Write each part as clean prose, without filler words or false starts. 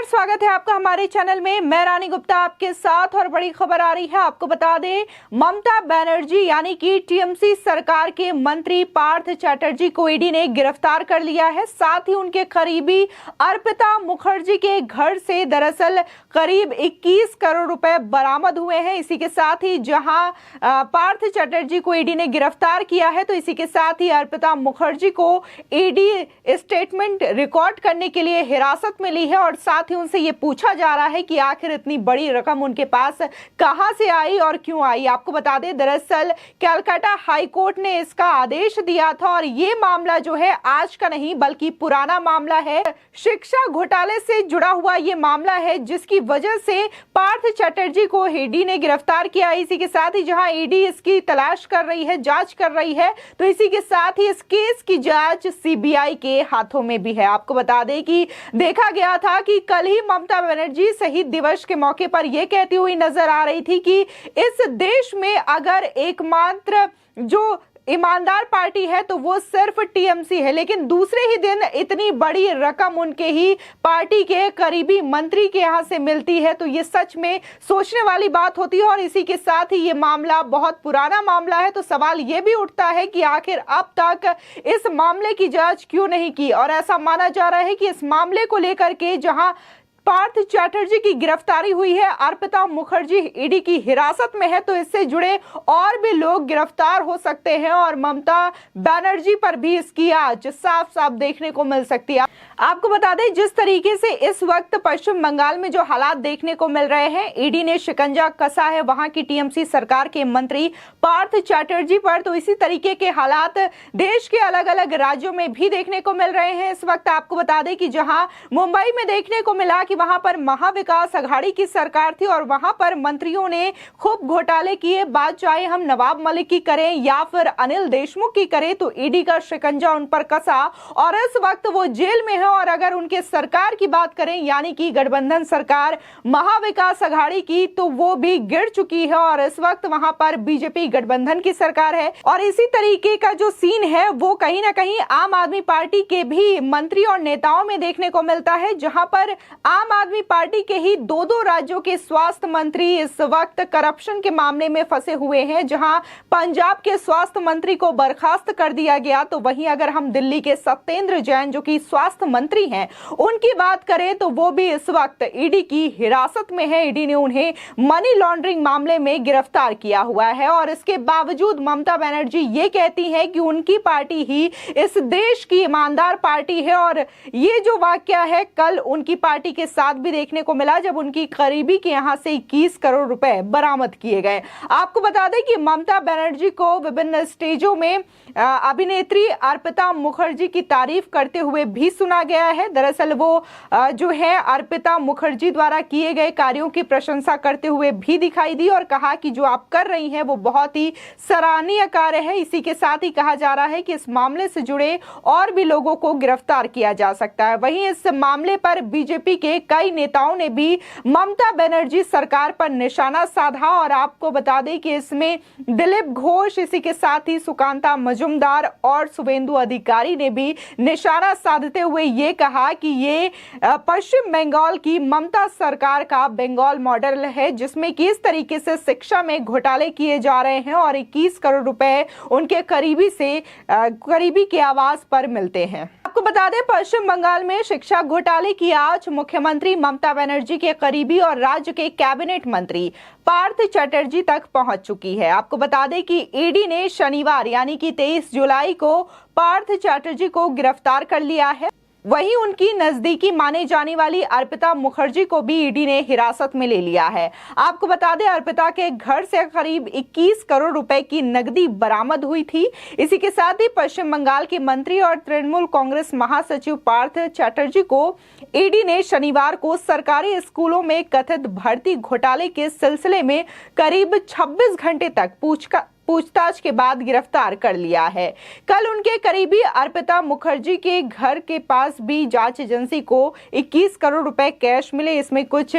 स्वागत है आपका हमारे चैनल में। मैं रानी गुप्ता आपके साथ और बड़ी खबर आ रही है। आपको बता दें, ममता बनर्जी यानी कि टीएमसी सरकार के मंत्री पार्थ चैटर्जी को ईडी ने गिरफ्तार कर लिया है। साथ ही उनके करीबी अर्पिता मुखर्जी के घर से दरअसल करीब 21 करोड़ रुपए बरामद हुए हैं। इसी के साथ ही जहां पार्थ चैटर्जी को ईडी ने गिरफ्तार किया है, तो इसी के साथ ही अर्पिता मुखर्जी को ईडी स्टेटमेंट रिकॉर्ड करने के लिए हिरासत मिली है और साथ ही उनसे ये पूछा जा रहा है कि आखिर इतनी बड़ी रकम उनके पास कहां से आई और क्यों आई। आपको बता दें, दरअसल कलकत्ता हाई कोर्ट ने इसका आदेश दिया था और ये मामला जो है आज का नहीं बल्कि पुराना मामला है। शिक्षा घोटाले से जुड़ा हुआ ये मामला है जिसकी वजह से पार्थ चैटर्जी को ईडी ने गिरफ्तार किया। इसी के साथ ही जहां ईडी इसकी तलाश कर रही है, जांच कर रही है, तो इसी के साथ ही इस केस की जांच सीबीआई के हाथों में भी है। आपको बता दें कि देखा गया था कि कल ही ममता बनर्जी शहीद दिवस के मौके पर यह कहती हुई नजर आ रही थी कि इस देश में अगर एकमात्र जो ईमानदार पार्टी है तो वो सिर्फ टीएमसी है, लेकिन दूसरे ही दिन इतनी बड़ी रकम उनके ही पार्टी के करीबी मंत्री के यहां से मिलती है, तो ये सच में सोचने वाली बात होती है। और इसी के साथ ही ये मामला बहुत पुराना मामला है, तो सवाल ये भी उठता है कि आखिर अब तक इस मामले की जांच क्यों नहीं की। और ऐसा माना जा रहा है कि इस मामले को लेकर के जहां पार्थ चैटर्जी की गिरफ्तारी हुई है, अर्पिता मुखर्जी ईडी की हिरासत में है, तो इससे जुड़े और भी लोग गिरफ्तार हो सकते हैं और ममता बनर्जी पर भी इसकी आज साफ साफ देखने को मिल सकती है। आपको बता दें, जिस तरीके से इस वक्त पश्चिम बंगाल में जो हालात देखने को मिल रहे हैं, ईडी ने शिकंजा कसा है वहां की टीएमसी सरकार के मंत्री पार्थ चैटर्जी पर, तो इसी तरीके के हालात देश के अलग अलग राज्यों में भी देखने को मिल रहे हैं। इस वक्त आपको बता दें कि जहां मुंबई में देखने को मिला कि वहां पर महाविकास अघाड़ी की सरकार थी और वहां पर मंत्रियों ने खूब घोटाले किए। बात चाहे हम नवाब मलिक की करें या फिर अनिल देशमुख की करें, तो ईडी का शिकंजा उन पर कसा और इस वक्त वो जेल में है। और अगर उनके सरकार की बात करें यानी कि गठबंधन सरकार महाविकास अघाड़ी की, तो वो भी गिर चुकी है और इस वक्त वहां पर बीजेपी गठबंधन की सरकार है। और इसी तरीके का जो सीन है वो कहीं ना कहीं आम आदमी पार्टी के भी मंत्री और नेताओं में देखने को मिलता है, जहां पर आम आदमी पार्टी के ही दो राज्यों के स्वास्थ्य मंत्री इस वक्त करप्शन के मामले में फंसे हुए हैं। जहां पंजाब के स्वास्थ्य मंत्री को बर्खास्त कर दिया गया, तो वहीं अगर हम दिल्ली के सत्येंद्र जैन जो कि स्वास्थ्य मंत्री हैं उनकी बात करें, तो वो भी इस वक्त ईडी की हिरासत में है। ईडी ने उन्हें मनी लॉन्ड्रिंग मामले में गिरफ्तार किया हुआ है और इसके बावजूद ममता बनर्जी ये कहती है कि उनकी पार्टी ही इस देश की ईमानदार पार्टी है। और ये जो वाकया है कल उनकी पार्टी के साथ भी देखने को मिला जब उनकी करीबी के यहां से 21 करोड़ रुपए बरामद किए गए। आपको बता दें कि ममता बनर्जी को विभिन्न स्टेजों में अभिनेत्री अर्पिता मुखर्जी की तारीफ करते हुए भी सुना गया है। दरअसल वो जो है अर्पिता मुखर्जी द्वारा किए गए कार्यों की प्रशंसा करते हुए भी दिखाई दी और कहा कि जो आप कर रही हैं वो बहुत ही सराहनीय कार्य है। इसी के साथ ही कहा जा रहा है कि इस मामले से जुड़े और भी लोगों को गिरफ्तार किया जा सकता है। वहीं इस मामले पर बीजेपी के कई नेताओं ने भी ममता बनर्जी सरकार पर निशाना साधा और आपको बता दें कि इसमें दिलीप घोष, इसी के साथ ही सुकांता मजूमदार और शुभेंदु अधिकारी ने भी निशाना साधते हुए ये कहा कि ये पश्चिम बंगाल की ममता सरकार का बंगाल मॉडल है, जिसमें कि इस तरीके से शिक्षा में घोटाले किए जा रहे हैं और 21 करोड़ रुपए उनके करीबी के आवास पर मिलते हैं। आपको बता दें, पश्चिम बंगाल में शिक्षा घोटाले की आज मुख्यमंत्री ममता बनर्जी के करीबी और राज्य के कैबिनेट मंत्री पार्थ चैटर्जी तक पहुंच चुकी है। आपको बता दें कि ईडी ने शनिवार यानी कि 23 जुलाई को पार्थ चैटर्जी को गिरफ्तार कर लिया है। वहीं उनकी नजदीकी माने जाने वाली अर्पिता मुखर्जी को भी ईडी ने हिरासत में ले लिया है। आपको बता दें, अर्पिता के घर से करीब 21 करोड़ रुपए की नकदी बरामद हुई थी। इसी के साथ ही पश्चिम बंगाल के मंत्री और तृणमूल कांग्रेस महासचिव पार्थ चैटर्जी को ईडी ने शनिवार को सरकारी स्कूलों में कथित भर्ती घोटाले के सिलसिले में करीब 26 घंटे तक पूछताछ के बाद गिरफ्तार कर लिया है। कल उनके करीबी अर्पिता मुखर्जी के घर के पास भी जांच एजेंसी को 21 करोड़ रुपए कैश मिले। इसमें कुछ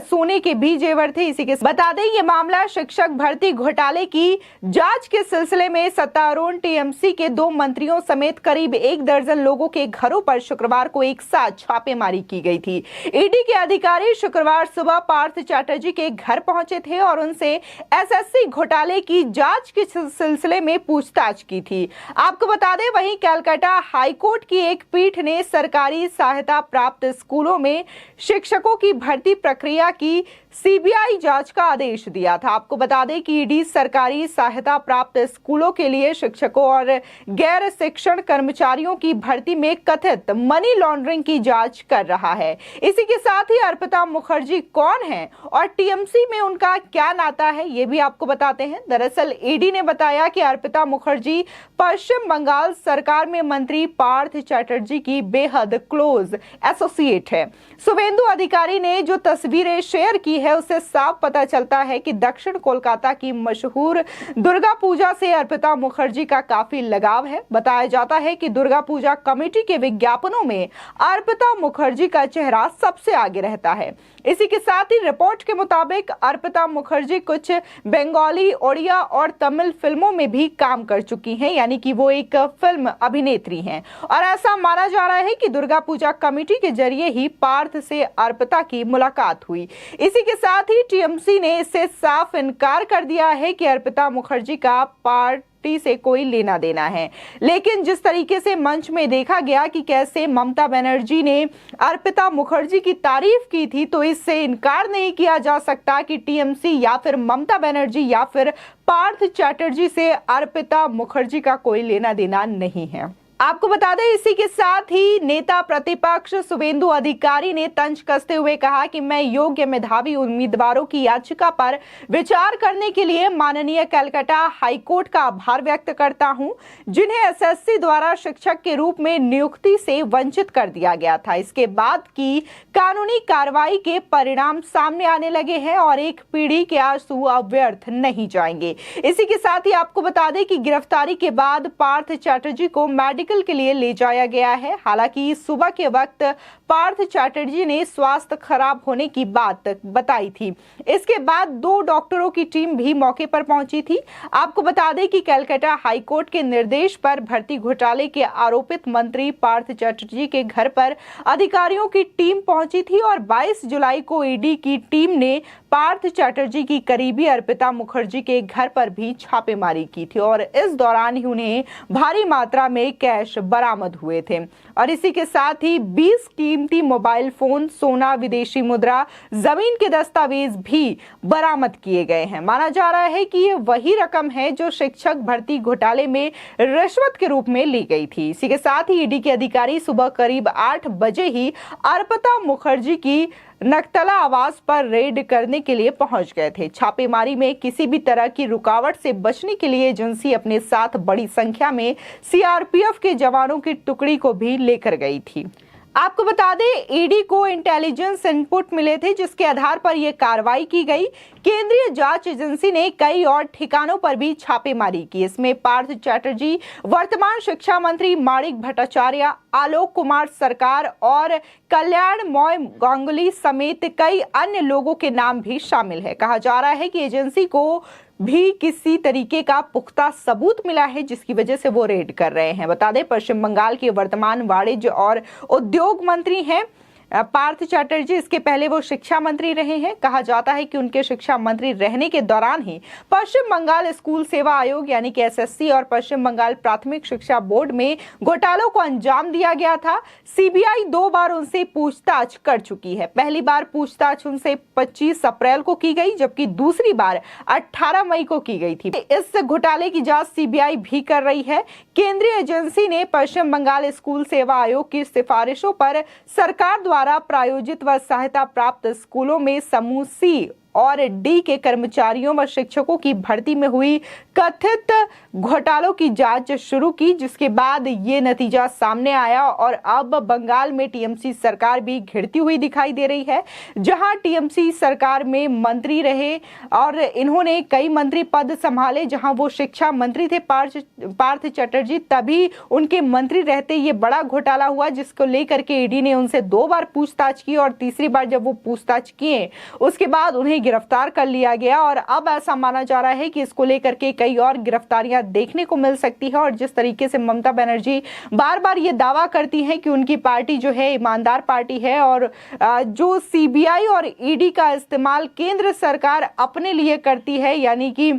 सोने के भी जेवर थे। इसी के बता दें, ये मामला शिक्षक भर्ती घोटाले की जांच के सिलसिले में सत्तारूढ़ टीएमसी के 2 मंत्रियों समेत करीब 1 दर्जन लोगों के घरों पर शुक्रवार को एक साथ छापेमारी की गई थी। ईडी के अधिकारी शुक्रवार सुबह पार्थ चैटर्जी के घर पहुंचे थे और उनसे एसएससी घोटाले की जांच के सिलसिले में पूछताछ की थी। आपको बता दें, वहीं कलकत्ता हाईकोर्ट की एक पीठ ने सरकारी सहायता प्राप्त स्कूलों में शिक्षकों की भर्ती प्रक्रिया की सीबीआई जांच का आदेश दिया था। आपको बता दें कि ईडी सरकारी सहायता प्राप्त स्कूलों के लिए शिक्षकों और गैर शिक्षण कर्मचारियों की भर्ती में कथित मनी लॉन्ड्रिंग की जांच कर रहा है। इसी के साथ ही अर्पिता मुखर्जी कौन है और टीएमसी में उनका क्या नाता है, ये भी आपको बताते हैं। दरअसल ईडी ने बताया कि अर्पिता मुखर्जी पश्चिम बंगाल सरकार में मंत्री पार्थ चैटर्जी की बेहद क्लोज एसोसिएट है। शुभेंदु अधिकारी ने जो तस्वीरें शेयर की है उससे साफ पता चलता है कि दक्षिण कोलकाता की मशहूर दुर्गा पूजा से अर्पिता मुखर्जी का काफी लगाव है। बताया जाता है कि दुर्गा पूजा कमेटी के विज्ञापनों में अर्पिता मुखर्जी का चेहरा सबसे आगे रहता है। इसी के साथ ही रिपोर्ट के मुताबिक अर्पिता मुखर्जी कुछ बंगाली, ओडिया और तमिल फिल्मों में भी काम कर चुकी हैं, यानी कि वो एक फिल्म अभिनेत्री हैं और ऐसा माना जा रहा है कि दुर्गा पूजा कमेटी के जरिए ही पार्थ से अर्पिता की मुलाकात हुई। इसी के साथ ही टीएमसी ने इससे साफ इनकार कर दिया है कि अर्पिता मुखर्जी का पार्टी से कोई लेना देना है। लेकिन जिस तरीके से मंच में देखा गया कि कैसे ममता बनर्जी ने अर्पिता मुखर्जी की तारीफ की थी, तो इससे इनकार नहीं किया जा सकता कि टीएमसी या फिर ममता बनर्जी या फिर पार्थ चैटर्जी से अर्पिता मुखर्जी का कोई लेना देना नहीं है। आपको बता दें, इसी के साथ ही नेता प्रतिपक्ष शुभेंदु अधिकारी ने तंज कसते हुए कहा कि मैं योग्य मेधावी उम्मीदवारों की याचिका पर विचार करने के लिए माननीय कलकत्ता हाईकोर्ट का आभार व्यक्त करता हूं, जिन्हें एसएससी द्वारा शिक्षक के रूप में नियुक्ति से वंचित कर दिया गया था। इसके बाद की कानूनी कार्रवाई के परिणाम सामने आने लगे हैं और एक पीढ़ी के आंसू अब व्यर्थ नहीं जाएंगे। इसी के साथ ही आपको बता दें कि गिरफ्तारी के बाद पार्थ चैटर्जी को मेडिकल के लिए ले जाया गया है। हालांकि सुबह के वक्त पार्थ चैटर्जी ने स्वास्थ्य खराब होने की बात बताई थी। इसके बाद 2 डॉक्टरों की टीम भी मौके पर पहुंची थी। आपको बता दें कि कलकत्ता हाईकोर्ट के निर्देश पर भर्ती घोटाले के आरोपित मंत्री पार्थ चैटर्जी के घर पर अधिकारियों की टीम पहुंची थी और 22 जुलाई को ईडी की टीम ने पार्थ चैटर्जी की करीबी अर्पिता मुखर्जी के घर पर भी छापेमारी की थी और इस दौरान ही उन्हें भारी मात्रा में कैश बरामद हुए थे। और इसी के साथ ही 20 कीमती मोबाइल फोन, सोना, विदेशी मुद्रा, जमीन के दस्तावेज भी बरामद किए गए हैं। माना जा रहा है कि ये वही रकम है जो शिक्षक भर्ती घोटाले में रिश्वत के रूप में ली गई थी। इसी के साथ ही ईडी के अधिकारी सुबह करीब 8 बजे ही अर्पिता मुखर्जी की नकतला आवास पर रेड करने के लिए पहुंच गए थे। छापेमारी में किसी भी तरह की रुकावट से बचने के लिए एजेंसी अपने साथ बड़ी संख्या में सीआरपीएफ के जवानों की टुकड़ी को भी लेकर गई थी। आपको बता दें, ईडी को इंटेलिजेंस इनपुट मिले थे जिसके आधार पर यह कार्रवाई की गई। केंद्रीय जांच एजेंसी ने कई और ठिकानों पर भी छापेमारी की। इसमें पार्थ चैटर्जी, वर्तमान शिक्षा मंत्री माणिक भट्टाचार्य, आलोक कुमार सरकार और कल्याण मॉय गांगुली समेत कई अन्य लोगों के नाम भी शामिल है। कहा जा रहा है कि एजेंसी को भी किसी तरीके का पुख्ता सबूत मिला है जिसकी वजह से वो रेड कर रहे हैं। बता दें, पश्चिम बंगाल के वर्तमान वाणिज्य और उद्योग मंत्री हैं पार्थ चैटर्जी। इसके पहले वो शिक्षा मंत्री रहे हैं। कहा जाता है कि उनके शिक्षा मंत्री रहने के दौरान ही पश्चिम बंगाल स्कूल सेवा आयोग यानी कि एसएससी और पश्चिम बंगाल प्राथमिक शिक्षा बोर्ड में घोटालों को अंजाम दिया गया था। सीबीआई 2 बार उनसे पूछताछ कर चुकी है। पहली बार पूछताछ उनसे 25 अप्रैल को की गई, जबकि दूसरी बार 18 मई को की गई थी। इस घोटाले की जांच सीबीआई भी कर रही है। केंद्रीय एजेंसी ने पश्चिम बंगाल स्कूल सेवा आयोग की सिफारिशों पर सरकार द्वारा प्रायोजित व सहायता प्राप्त स्कूलों में समूह सी और डी के कर्मचारियों व शिक्षकों की भर्ती में हुई कथित घोटालों की जांच शुरू की, जिसके बाद ये नतीजा सामने आया और अब बंगाल में टीएमसी सरकार भी घिरती हुई दिखाई दे रही है। जहां टीएमसी सरकार में मंत्री रहे और इन्होंने कई मंत्री पद संभाले, जहां वो शिक्षा मंत्री थे पार्थ चटर्जी, तभी उनके मंत्री रहते ये बड़ा घोटाला हुआ, जिसको लेकर के ईडी ने उनसे 2 बार पूछताछ की और तीसरी बार जब वो पूछताछ किए उसके बाद उन्हें गिरफ्तार कर लिया गया। और अब ऐसा माना जा रहा है कि इसको लेकर के कई और गिरफ्तारियां देखने को मिल सकती है। और जिस तरीके से ममता बनर्जी बार बार ये दावा करती हैं कि उनकी पार्टी जो है ईमानदार पार्टी है और जो सीबीआई और ईडी का इस्तेमाल केंद्र सरकार अपने लिए करती है, यानी कि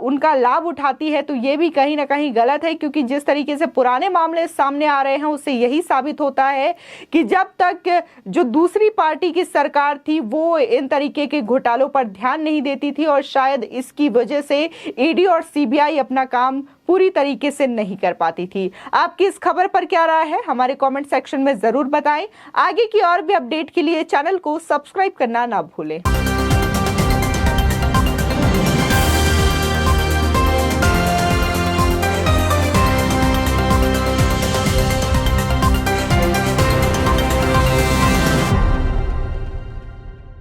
उनका लाभ उठाती है, तो ये भी कहीं ना कहीं गलत है। क्योंकि जिस तरीके से पुराने मामले सामने आ रहे हैं उससे यही साबित होता है कि जब तक जो दूसरी पार्टी की सरकार थी वो इन तरीके के घोटालों पर ध्यान नहीं देती थी और शायद इसकी वजह से ईडी और सीबीआई अपना काम पूरी तरीके से नहीं कर पाती थी। आपकी इस खबर पर क्या राय है हमारे कमेंट सेक्शन में जरूर बताएं। आगे की और भी अपडेट के लिए चैनल को सब्सक्राइब करना ना भूलें।